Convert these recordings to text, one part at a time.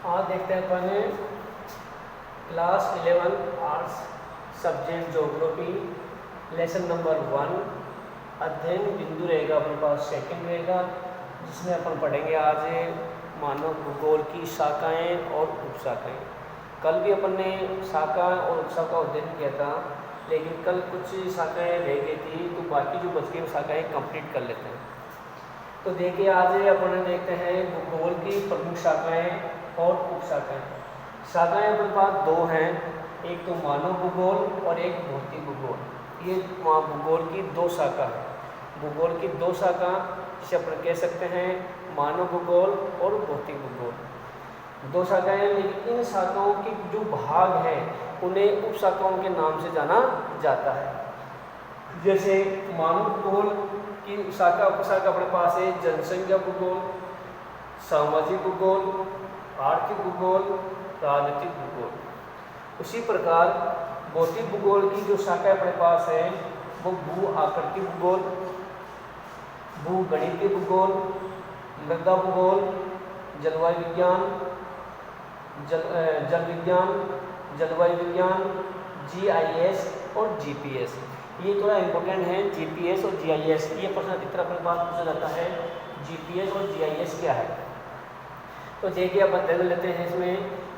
आज देखते हैं अपन class 11 arts subject geography lesson number 1 अध्ययन बिंदु रहेगा अपने पास सेकंड रहेगा, जिसमें अपन पढ़ेंगे आज मानव भूगोल की शाखाएं और उपशाखाएं। कल भी अपन ने शाखा और उपशाखा अध्ययन किया था, लेकिन कल कुछ शाखाएं रह गई थी, तो बाकी जो बच गई शाखाएं कंप्लीट कर लेते हैं। तो देखिए आज अपन देखते हैं भूगोल की प्रमुख शाखाएं और उपशाखाएं। शाखाएं अपने पास दो हैं, एक तो मानव भूगोल और एक भौतिक भूगोल। ये भूगोल की दो शाखा है। भूगोल की दो शाखा जिसे अपन कह सकते हैं मानव भूगोल और भौतिक भूगोल। दो शाखाएं हैं, लेकिन इन शाखाओं के जो भाग हैं उन्हें उपशाखाओं के नाम से जाना जाता है। जैसे मानव भूगोल की शाखा उपशाखा अपने पास है जनसंख्या भूगोल, सामाजिक भूगोल, आर्थिक भूगोल, राजनीतिक भूगोल। उसी प्रकार भौतिक भूगोल की जो शाखा अपने पास है वो भू आकृति भूगोल, भूगणितीय भूगोल, मृदा भूगोल, जलवायु विज्ञान, जल विज्ञान, जलवायु विज्ञान, GIS और GPS। ये थोड़ा इम्पोर्टेंट है, GPS और GIS। ये प्रश्न अधिकतर अपने पास पूछा जाता है, GPS और GIS क्या है। तो देखिए अब अध्ययन लेते हैं इसमें।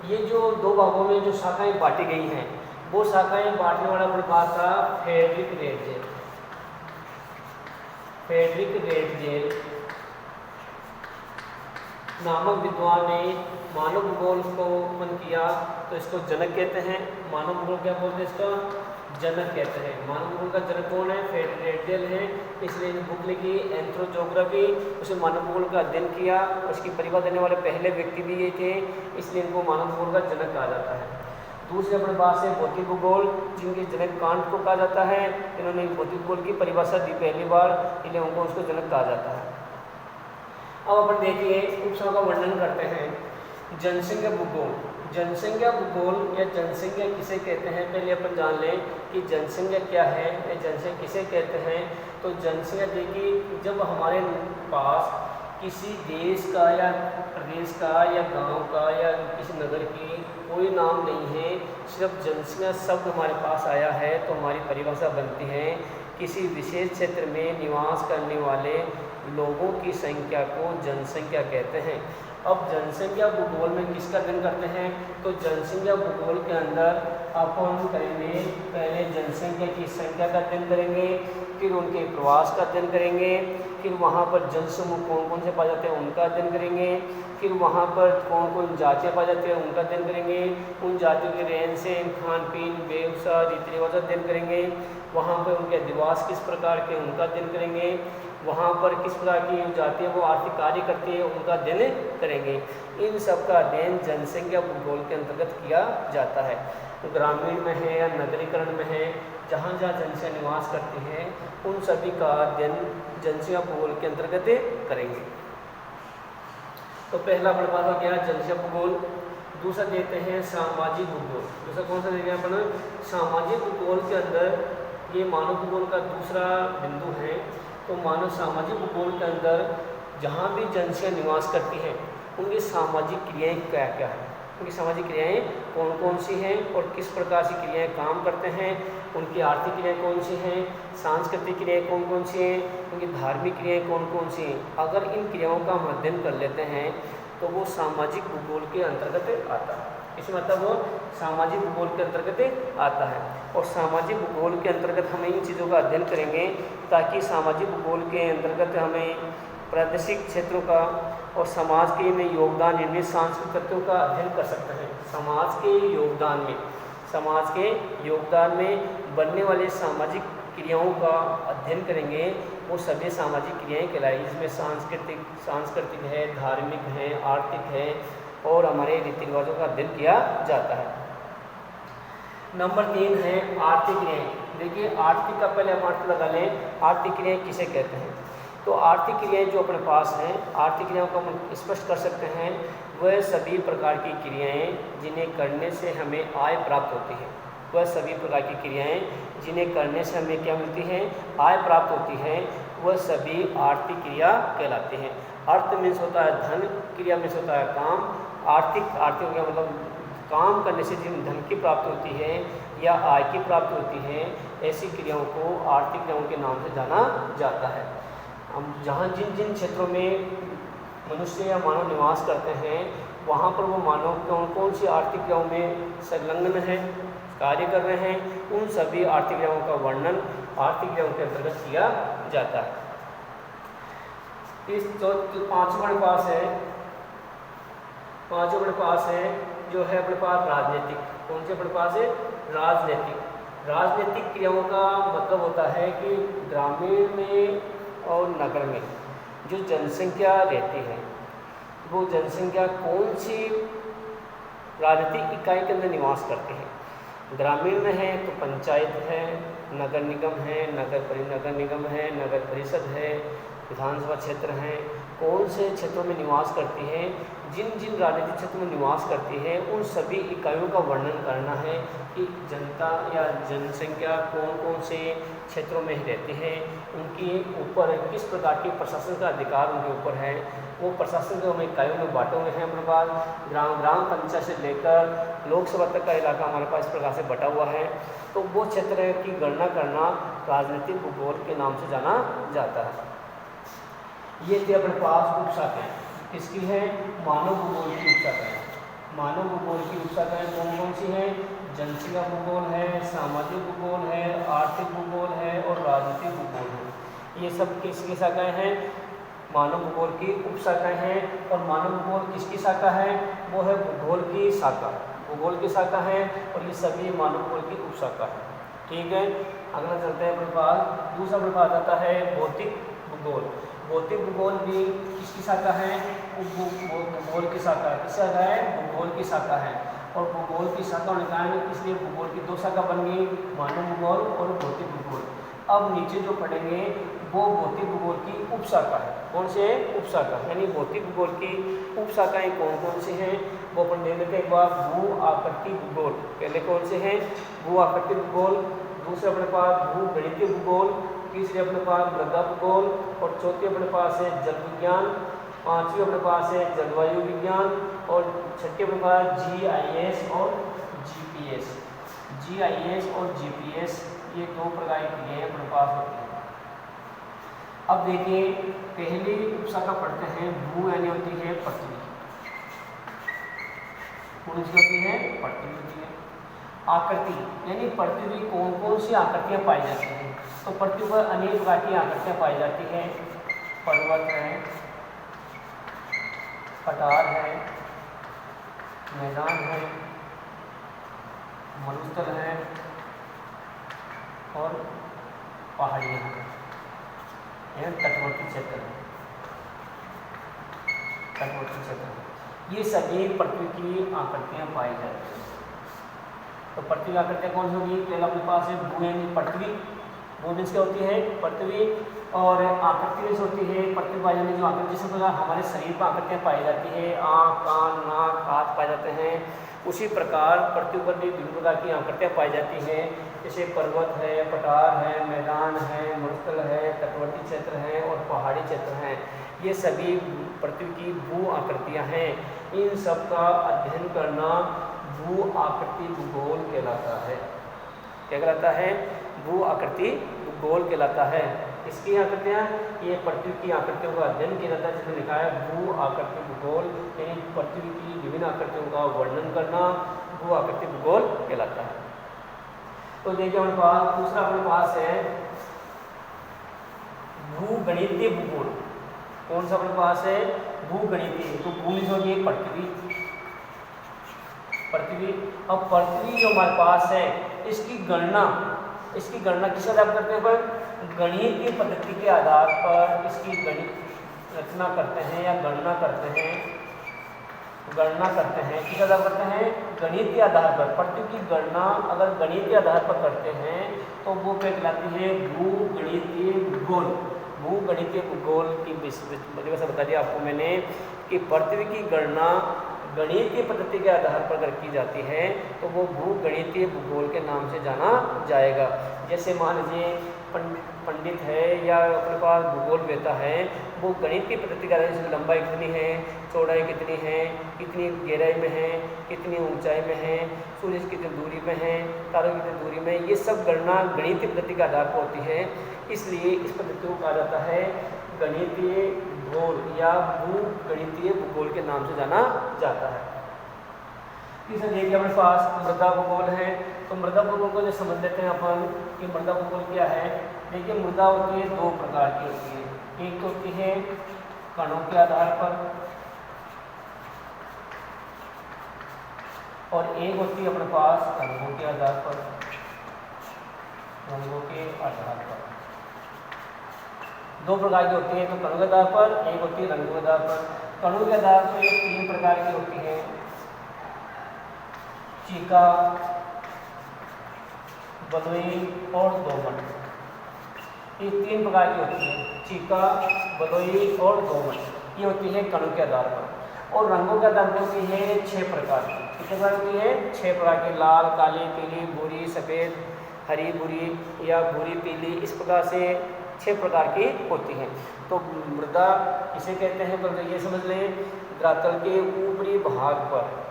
ये जो दो भागों में जो शाखाएं बांटी गई हैं, वो शाखाएं बांटने वाला अपने पास था फ्रेडरिक रेटजेल। फ्रेडरिक रेटजेल नामक विद्वान ने मानव भूगोल को उत्पन्न किया, तो इसको जनक कहते हैं। मानव भूगोल क्या बोलते हैं, इसका जनक कहते हैं। मानव भूगोल का जनक कौन है, फ्रेडरिक रेटजेल है। इसलिए बुक लिखी एंथ्रोजोग्राफी, उसे मानव भूगोल का अध्ययन किया। उसकी परिभाषा देने वाले पहले व्यक्ति भी ये थे, इसलिए इनको मानव भूगोल का जनक कहा जाता है। दूसरे अपने पास है भौतिक भूगोल, जिनके जनक कांट को कहा जाता है। इन्होंने भौतिक भूगोल की परिभाषा दी पहली बार, इसलिए उनको उसको जनक कहा जाता है। अब अपन देखिए उपशाखा का वर्णन करते हैं। जनसंख्या भूगोल। जनसंख्या भूगोल या जनसंख्या किसे कहते हैं, पहले अपन जान लें कि जनसंख्या क्या है या जनसंख्या किसे कहते हैं। तो जनसंख्या देखिए, जब हमारे पास किसी देश का या प्रदेश का या गांव का या किसी नगर की कोई नाम नहीं है, सिर्फ जनसंख्या शब्द हमारे पास आया है, तो हमारी परिभाषा बनती है किसी विशेष क्षेत्र में निवास करने वाले लोगों की संख्या को जनसंख्या कहते हैं। अब जनसंख्या भूगोल में किसका अध्ययन करते हैं, तो जनसंख्या भूगोल के अंदर अपन करेंगे पहले जनसंख्या की संख्या का अध्ययन करेंगे, फिर उनके प्रवास का अध्ययन करेंगे, फिर वहाँ पर जनसमूह कौन कौन से पाए जाते हैं उनका अध्ययन करेंगे, फिर वहाँ पर कौन कौन जातियाँ पाई जाती हैं उनका अध्ययन करेंगे, उन जातियों के रहन सहन, खान पीन, व्यवसाय, रीति रिवाज का अध्ययन करेंगे, वहाँ पर उनके अधिवास किस प्रकार के उनका अध्ययन करेंगे, वहाँ पर किस प्रकार की जातियाँ वो आर्थिक कार्य करती है उनका अध्ययन करेंगे। इन सब का अध्ययन जनसंख्या भूगोल के अंतर्गत किया जाता है। तो ग्रामीण में है या नगरीकरण में है, जहाँ जहाँ जनसंख्या निवास करती है उन सभी का अध्ययन जनसंख्या भूगोल के अंतर्गत करेंगे। तो पहला अपने पास हो गया जनसंख्या भूगोल। दूसरा देते हैं सामाजिक भूगोल। दूसरा कौन सा देंगे अपन, सामाजिक भूगोल के अंदर ये मानव भूगोल का दूसरा बिंदु है। तो मानव सामाजिक भूगोल के अंदर जहाँ भी जनसंख्या निवास करती है उनकी सामाजिक क्रियाएं क्या क्या है, उनकी सामाजिक क्रियाएं कौन कौन सी हैं और किस प्रकार से क्रियाएं काम करते हैं, उनकी आर्थिक क्रियाएं कौन सी हैं, सांस्कृतिक क्रियाएं कौन कौन सी हैं, उनकी धार्मिक क्रियाएं कौन कौन सी हैं। अगर इन क्रियाओं का हम अध्ययन कर लेते हैं तो वो सामाजिक भूगोल के अंतर्गत आता है। इसमें मतलब वो सामाजिक भूगोल के अंतर्गत आता है। और सामाजिक भूगोल के अंतर्गत हम इन चीज़ों का अध्ययन करेंगे ताकि सामाजिक भूगोल के अंतर्गत हमें प्रादेशिक क्षेत्रों का और समाज के में योगदान यानी सांस्कृतिक तत्वों का अध्ययन कर सकते हैं। समाज के योगदान में बनने वाले सामाजिक क्रियाओं का अध्ययन करेंगे। वो सभी सामाजिक क्रियाएं कहलाई, जिसमें सांस्कृतिक है, धार्मिक है, आर्थिक है और हमारे रीति रिवाजों का अध्ययन किया जाता है। नंबर 3 है आर्थिक क्रियाएं। देखिए आर्थिक का पहले हम अर्थ लगा लें, आर्थिक क्रियाएं किसे कहते हैं। तो आर्थिक क्रियाएं जो अपने पास हैं, आर्थिक क्रियाओं को हम स्पष्ट कर सकते हैं, वह सभी प्रकार की क्रियाएं जिन्हें करने से हमें आय प्राप्त होती है। वह सभी प्रकार की क्रियाएं जिन्हें करने से हमें क्या मिलती है, आय प्राप्त होती है, वह सभी आर्थिक क्रिया कहलाती हैं। अर्थ मीन्स होता है धन, क्रिया मीन्स होता है काम। आर्थिक, आर्थिक हो गया मतलब काम करने से जिन धन की प्राप्ति होती है या आय की प्राप्ति होती है, ऐसी क्रियाओं को आर्थिक क्रियाओं के नाम से जाना जाता है। हम जहाँ जिन जिन क्षेत्रों में मनुष्य या मानव निवास करते हैं वहाँ पर वो मानव कौन कौन सी आर्थिक क्रियाओं में संलग्न है, कार्य कर रहे हैं, उन सभी आर्थिक क्रियाओं का वर्णन आर्थिक क्रियाओं के अंतर्गत किया जाता है। इस जो पाँचवें अपने पास है, पाँचवें अपने पास है जो है अपने पास राजनीतिक। कौन से अपने पास है? राजनीतिक। राजनीतिक क्रियाओं का मतलब होता है कि ग्रामीण में और नगर में जो जनसंख्या रहती है वो जनसंख्या कौन सी राजनीतिक इकाई के अंदर निवास करते हैं। ग्रामीण में है तो पंचायत है, नगर निगम है, नगर निगम है, नगर परिषद है, विधानसभा क्षेत्र हैं। कौन से क्षेत्रों में निवास करती हैं, जिन जिन राजनीतिक क्षेत्रों में निवास करती है उन सभी इकाइयों का वर्णन करना है कि जनता या जनसंख्या कौन कौन से क्षेत्रों में रहती है, उनके ऊपर किस प्रकार के प्रशासन का अधिकार उनके ऊपर है। वो प्रशासन को हम इकाइयों में बांटे हुए हैं अपने पास। ग्राम पंचायत से लेकर लोकसभा तक का इलाका हमारे पास इस प्रकार से बटा हुआ है। तो वो क्षेत्र की गणना करना राजनीतिक भूगोल के नाम से जाना जाता है। ये थे अपने पास उपशाखाएं। किसकी है? मानव भूगोल की उपशाखाएं। मानव भूगोल की उपशाखाएं कौन कौन सी हैं? जनसंख्या भूगोल है, सामाजिक भूगोल है, आर्थिक भूगोल है और राजनीतिक भूगोल है। ये सब किसकी शाखाएं हैं? मानव भूगोल की उपशाखाएं हैं। और मानव भूगोल किसकी शाखा है? वो है भूगोल की शाखा। भूगोल की शाखा है और ये सभी मानव भूगोल की उपशाखा है। ठीक है, अगला चलते हैं अपने पास। दूसरा अपने पास आता है भौतिक भूगोल। भौतिक भूगोल भी किसकी शाखा है? भूगोल की शाखा है। किस शाखा है? भूगोल की शाखा है। और भूगोल की शाखा होने के कारण इसलिए भूगोल की दो शाखा बन गई, मानव भूगोल और भौतिक भूगोल। अब नीचे जो पढ़ेंगे वो भौतिक भूगोल की उपशाखा है। कौन से है? उपशाखा। यानी भौतिक भूगोल की उपशाखाएं कौन कौन सी हैं वो अपन देख लेते हैं। एक बार भू आकृति भूगोल। पहले कौन से हैं? भू आकृति भूगोल। दूसरे अपने पास भू गणितीय भूगोल। तीसरे अपने पास मृदा भूगोल। और चौथी अपने पास है जल विज्ञान। पांचवी अपने पास है जलवायु विज्ञान। और छठी अपने पास GIS और GPS। GIS और GPS ये दो प्रकार की क्रियाएं अपने पास होती हैं। अब देखिए पहली उपशाखा पढ़ते हैं भू, यानी होती है पृथ्वी। कौन सी होती है? पृथ्वी होती है। आकृति यानी पृथ्वी कौन कौन सी आकृतियाँ पाई जाती हैं। तो पृथ्वी पर अनेक प्रकार की आकृतियाँ पाई जाती हैं। पर्वत है, पठार है, मैदान है, मरुस्थल है और पहाड़ियाँ हैं, तटवर्ती क्षेत्र है। तटवर्ती क्षेत्र ये सभी पृथ्वी की आकृतियाँ पाई जाती हैं। तो पृथ्वी की आकृतियाँ कौन सी होगी? पहला अपने पास है भू यानी पृथ्वी। भू मीन्स क्या होती है? पृथ्वी। और आकृति मीन्स होती है पृथ्वी पाई जाने जो आकृति, जिस प्रकार हमारे शरीर पर आकृतियाँ पाई जाती है, आँख, कान, नाक, हाथ पाए जाते हैं, उसी प्रकार पृथ्वी पर भी विभिन्न प्रकार की आकृतियाँ पाई जाती हैं। जैसे पर्वत है, पठार है, मैदान है, मरुस्थल है, तटवर्ती क्षेत्र है और पहाड़ी क्षेत्र हैं। ये सभी पृथ्वी की भू आकृतियाँ हैं। इन सब का अध्ययन करना भू आकृति भूगोल कहलाता है। क्या कहलाता है? भू आकृति भूगोल कहलाता है। इसकी आकृतियाँ, ये पृथ्वी की आकृतियों का अध्ययन किया जाता है, जिसमें लिखा है भू आकृति भूगोल, यानी पृथ्वी की विभिन्न आकृतियों का वर्णन करना भू आकृति भूगोल कहलाता है। तो देखिए हमारे पास दूसरा अपने पास है भूगणितीय भूगोल। कौन सा अपने पास है? भूगणितीय। तो भू मीन्स होगी पृथ्वी। पृथ्वी। अब पृथ्वी जो हमारे पास है इसकी गणना किस आधार पर करते हैं? पर गणितीय पद्धति के आधार पर इसकी गणित रचना करते हैं या गणना करते हैं। किस आधार पर करते हैं? गणितीय आधार पर। पृथ्वी की गणना अगर गणितीय आधार पर करते हैं तो वो क्या कहलाती है? भूगणितीय भूगोल। भूगणितीय भूगोल की वजह बता दिया आपको मैंने कि पृथ्वी की गणना गणितीय पद्धति के आधार पर अगर की जाती है तो वो भूगणितीय भूगोल के नाम से जाना जाएगा। जैसे मान लीजिए पंडित है या अपने पास भूगोल वेता है, वो गणित की पद्धति का जैसे लंबाई कितनी है, चौड़ाई कितनी है, कितनी गहराई में है, कितनी ऊंचाई में है, सूर्य से कितनी दूरी में है, तारों की कितनी दूरी में, ये सब गणना गणितीय पद्धति के आधार पर होती है। इसलिए इस पद्धति को कहा जाता है गणितीय भूगोल या भूगणितीय भूगोल के नाम से जाना जाता है। तीसरा देखिए अपने पास मृदा भूगोल है। तो मृदा भूगोल को जो समझ लेते हैं अपन कि मृदा भूगोल क्या है। देखिए मृदा होती है दो प्रकार की होती है, एक तो होती है कणों के आधार पर और एक होती है अपने पास रंगों के आधार पर, रंगों के आधार पर। दो प्रकार की होती है, तो कणों के आधार पर, एक होती है रंगों के आधार पर। कणों के आधार पर तीन प्रकार की होती है, चीका, बलुई और दोमट। ये तीन प्रकार की होती है, चीका, बलुई और दोमट, ये होती है कणों के आधार पर। और रंगों के आधार पर होती है 6 प्रकार की। कितने प्रकार होती है? 6 प्रकार की, लाल, काली, पीली, भूरी, सफ़ेद, हरी, भूरी या भूरी पीली, इस प्रकार से 6 प्रकार की होती हैं। तो मृदा इसे कहते हैं, तो ये समझ लें धरातल के ऊपरी भाग पर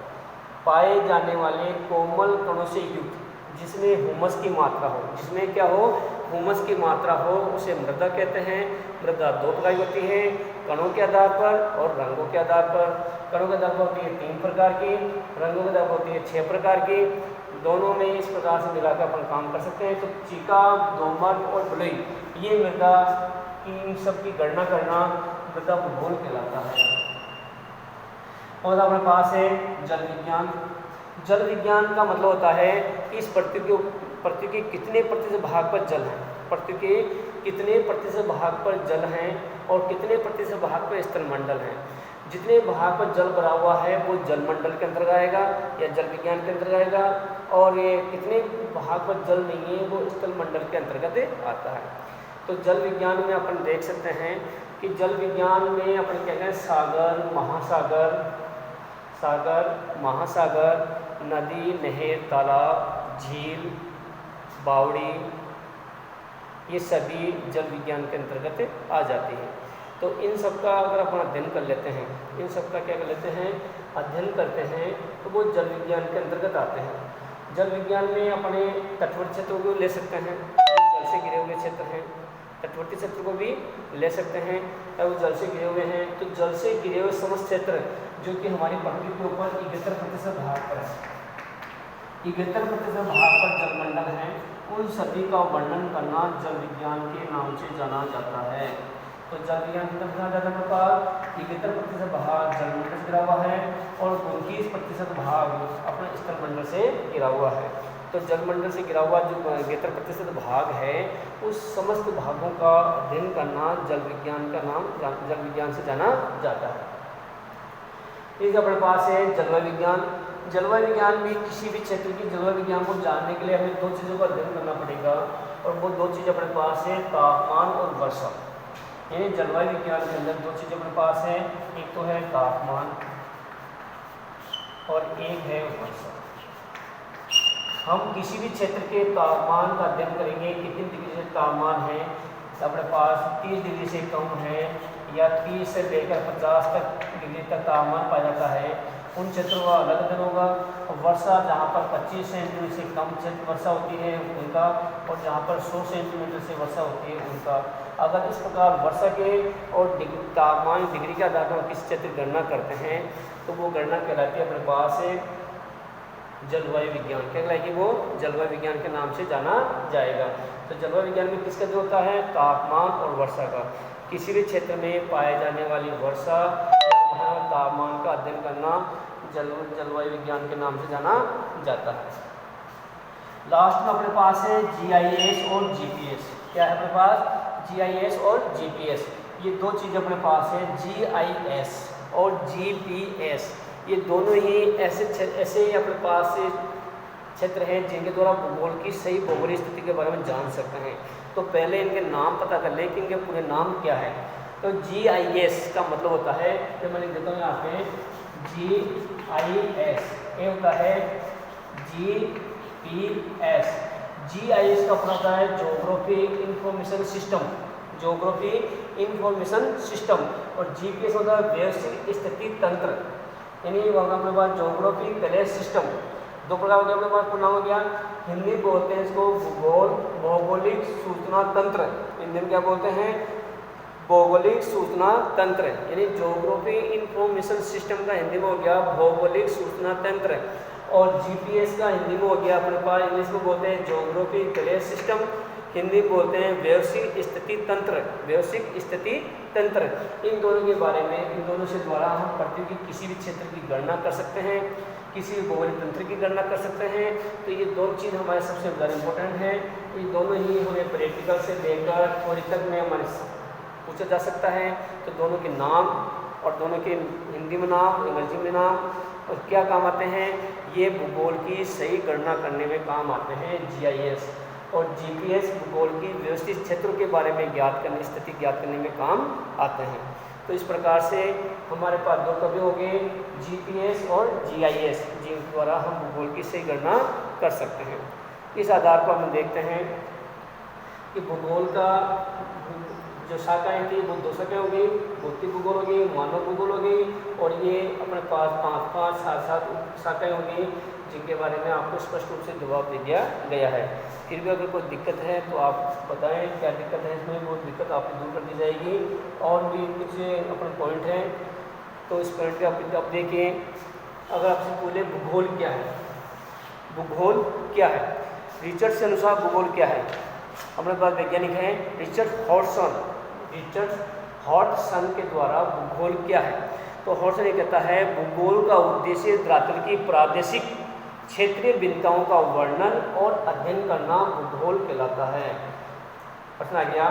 पाए जाने वाले कोमल कणों से युक्त, जिसमें ह्यूमस की मात्रा हो, जिसमें क्या हो, ह्यूमस की मात्रा हो, उसे मृदा कहते हैं। मृदा दो प्रकार की होती है, कणों के आधार पर और रंगों के आधार पर। कणों के आधार पर होती है 3 प्रकार की, रंगों के आधार पर होती है 6 प्रकार की। दोनों में इस प्रकार से मिलाकर अपन काम कर सकते हैं। तो चीका, दोमट और बलुई, ये मृदा इन सब की गणना करना मृदा भूगोल कहलाता है। और अपने पास है जल विज्ञान। जल विज्ञान का मतलब होता है कि इस पृथ्वी के कितने प्रतिशत भाग पर जल है, पृथ्वी के कितने प्रतिशत भाग पर जल हैं और कितने प्रतिशत भाग पर स्थलमंडल हैं। जितने भाग पर जल भरा हुआ है वो जलमंडल के अंतर्गत आएगा या जल विज्ञान के अंतर्गत आएगा, और ये कितने भाग पर जल नहीं है वो स्थलमंडल के अंतर्गत आता है। तो जल विज्ञान में अपन देख सकते हैं कि जल विज्ञान में अपन क्या कहें, सागर, महासागर, सागर, महासागर, नदी, नहर, तालाब, झील, बावड़ी, ये सभी जल विज्ञान के अंतर्गत आ जाती हैं। तो इन सब का अगर अपन अध्ययन कर लेते हैं, इन सब का क्या कर लेते हैं, अध्ययन करते हैं, तो वो जल विज्ञान के अंतर्गत आते हैं। जल विज्ञान में अपने तटवर्ती क्षेत्रों को ले सकते हैं, जल से घिरे हुए क्षेत्र हैं, तटवर्ती क्षेत्र को भी ले सकते हैं, या वो जल से घिरे हुए हैं। तो जल से घिरे हुए समस्त क्षेत्र जो कि हमारी पृथ्वी के ऊपर 71% भाग पर है, 71% भाग पर जलमंडल है, उन सभी का वर्णन करना जल विज्ञान के नाम से जाना जाता है। तो जल विज्ञान के अंतर्गत जाता है प्रकार 71% भाग जलमंडल से घिरा हुआ है और 29% भाग अपने स्थलमंडल से घिरा हुआ है। तो जलमंडल से घिरा हुआ जो 71% भाग है, उस समस्त भागों का अध्ययन करना जल विज्ञान का नाम जल विज्ञान से जाना जाता है। इस अपने पास है जलवायु विज्ञान। जलवायु विज्ञान भी किसी भी क्षेत्र की जलवायु विज्ञान को जानने के लिए हमें 2 चीज़ों का अध्ययन करना पड़ेगा, और वो 2 चीज़ अपने पास है तापमान और वर्षा। यानी जलवायु विज्ञान के अंदर 2 चीज़ें अपने पास हैं, एक तो है तापमान और एक है वर्षा। हम किसी भी क्षेत्र के तापमान का अध्ययन करेंगे, कितनी डिग्री से तापमान है, अपने पास 30 डिग्री से कम है या 30 से लेकर 50 तक डिग्री तक तापमान पाया जाता है, उन क्षेत्रों का अलग अध्ययन होगा। और वर्षा जहाँ पर 25 सेंटीमीटर से कम वर्षा होती है उनका, और जहाँ पर 100 सेंटीमीटर से वर्षा होती है उनका। अगर इस प्रकार वर्षा के और तापमान डिग्री के आधार पर किस क्षेत्र की गणना करते हैं, तो वो गणना कहलाती है अपने पास है जलवायु विज्ञान। क्या कहलाएगी वो? जलवायु विज्ञान के नाम से जाना जाएगा। तो जलवायु विज्ञान में किसका जो होता है, तापमान और वर्षा का। किसी भी क्षेत्र में पाए जाने वाली वर्षा या तापमान का अध्ययन करना जलवायु विज्ञान के नाम से जाना जाता है। लास्ट में अपने पास है GIS और GPS। क्या है अपने पास? GIS और GPS, ये 2 चीज़ें अपने पास है। GIS और GPS, ये दोनों ही ऐसे ही अपने पास क्षेत्र हैं जिनके द्वारा भूगोल की सही भौगोलिक स्थिति के बारे में जान सकते हैं। तो पहले इनके नाम पता कर लें कि इनके पूरे नाम क्या है। तो GIS का मतलब होता है, जो मैं लिख देता हूँ यहाँ पे, GIS ये होता है GPS। GIS का अपना होता है geography information system. Geography information system और जीपीएस होता है व्यवस्थित स्थिति तंत्र। यानी होगा अपने पास ज्योग्राफी प्लेस सिस्टम, दो प्रकार के अपने पास प्रोनाउन हो गया। हिंदी बोलते हैं इसको भूगोल भौगोलिक सूचना तंत्र, हिंदी में क्या बोलते हैं भौगोलिक सूचना तंत्र, यानी ज्योग्राफी इंफॉर्मेशन सिस्टम का हिंदी में हो गया भौगोलिक सूचना तंत्र। और जीपीएस का हिंदी में हो गया अपने पास, इंग्लिश में बोलते हैं ज्योग्राफी प्लेस सिस्टम, हिंदी बोलते हैं व्यवसायिक स्थिति तंत्र, व्यवसायिक स्थिति तंत्र। इन दोनों के बारे में, इन दोनों से द्वारा हम पृथ्वी की किसी भी क्षेत्र की गणना कर सकते हैं, किसी भी भौगोलिक तंत्र की गणना कर सकते हैं। तो ये दोनों चीज़ हमारे सबसे ज़्यादा इम्पोर्टेंट है। ये दोनों ही हमें प्रैक्टिकल से लेकर थ्योरी तक में हमारे पूछा जा सकता है। तो दोनों के नाम और दोनों के हिंदी में नाम, अंग्रेजी में नाम और क्या काम आते हैं, ये भूगोल की सही गणना करने में काम आते हैं जीआईएस। और जीपीएस भूगोल की व्यवस्थित क्षेत्रों के बारे में ज्ञात करने, स्थिति ज्ञात करने में काम आते हैं। तो इस प्रकार से हमारे पास दो टॉपिक हो गए, जीपीएस और जीआईएस, जिन द्वारा हम भूगोल की सही गणना कर सकते हैं। इस आधार पर हम देखते हैं कि भूगोल का जो शाखाएँ थी वो 2 शाखाएँ हो गई, भौतिक भूगोल हो गई, मानव भूगोल हो गई, और ये अपने पास 5-5, 7-7 शाखाएँ हो गई, जिनके बारे में आपको स्पष्ट रूप से जवाब दे दिया गया है। फिर भी अगर कोई दिक्कत है तो आप बताएं क्या दिक्कत है, इसमें वो दिक्कत आपकी दूर कर दी जाएगी। और भी कुछ अपने पॉइंट हैं तो इस पॉइंट पे आप देखिए। अगर आपसे पूछे भूगोल क्या है, भूगोल क्या है, रिचर्ड के अनुसार भूगोल क्या है, अपने पास वैज्ञानिक हैं रिचर्ड हॉडसन। रिचर्ड हॉडसन के द्वारा भूगोल क्या है, तो हॉडसन ये कहता है भूगोल का उद्देश्य धरातल की प्रादेशिक क्षेत्रीय भिन्नताओं का वर्णन और अध्ययन करना भूगोल कहलाता है। प्रश्न आ गया,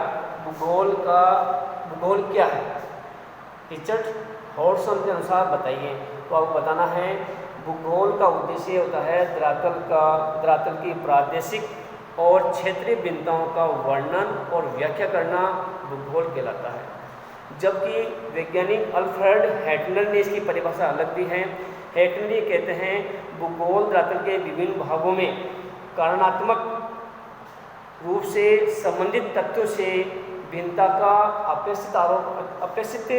भूगोल क्या है, रिचर्ड हॉडसन के अनुसार बताइए। तो आपको बताना है भूगोल का उद्देश्य होता है धरातल की प्रादेशिक और क्षेत्रीय भिन्नताओं का वर्णन और व्याख्या करना भूगोल कहलाता है। जबकि वैज्ञानिक अल्फ्रेड हैटनर ने इसकी परिभाषा अलग दी है। हैटनर ये कहते हैं भूगोल धरातल के विभिन्न भागों में कारणात्मक रूप से संबंधित तथ्यों से भिन्नता का अपेक्षित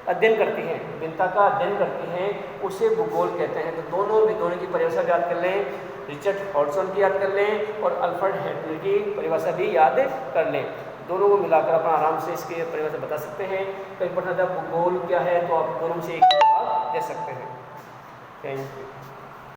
अध्ययन करती हैं, भिन्नता का अध्ययन करती हैं, उसे भूगोल कहते हैं। तो दोनों की परिभाषा याद कर लें, रिचर्ड हॉडसन की याद कर लें और अल्फ्रेड हैटनर की परिभाषा भी याद कर लें। दोनों को मिलाकर अपना आराम से इसके परिभाषा बता सकते हैं। कई प्रश्न था भूगोल क्या है, तो आप दोनों से एक जवाब दे सकते हैं। Thank you.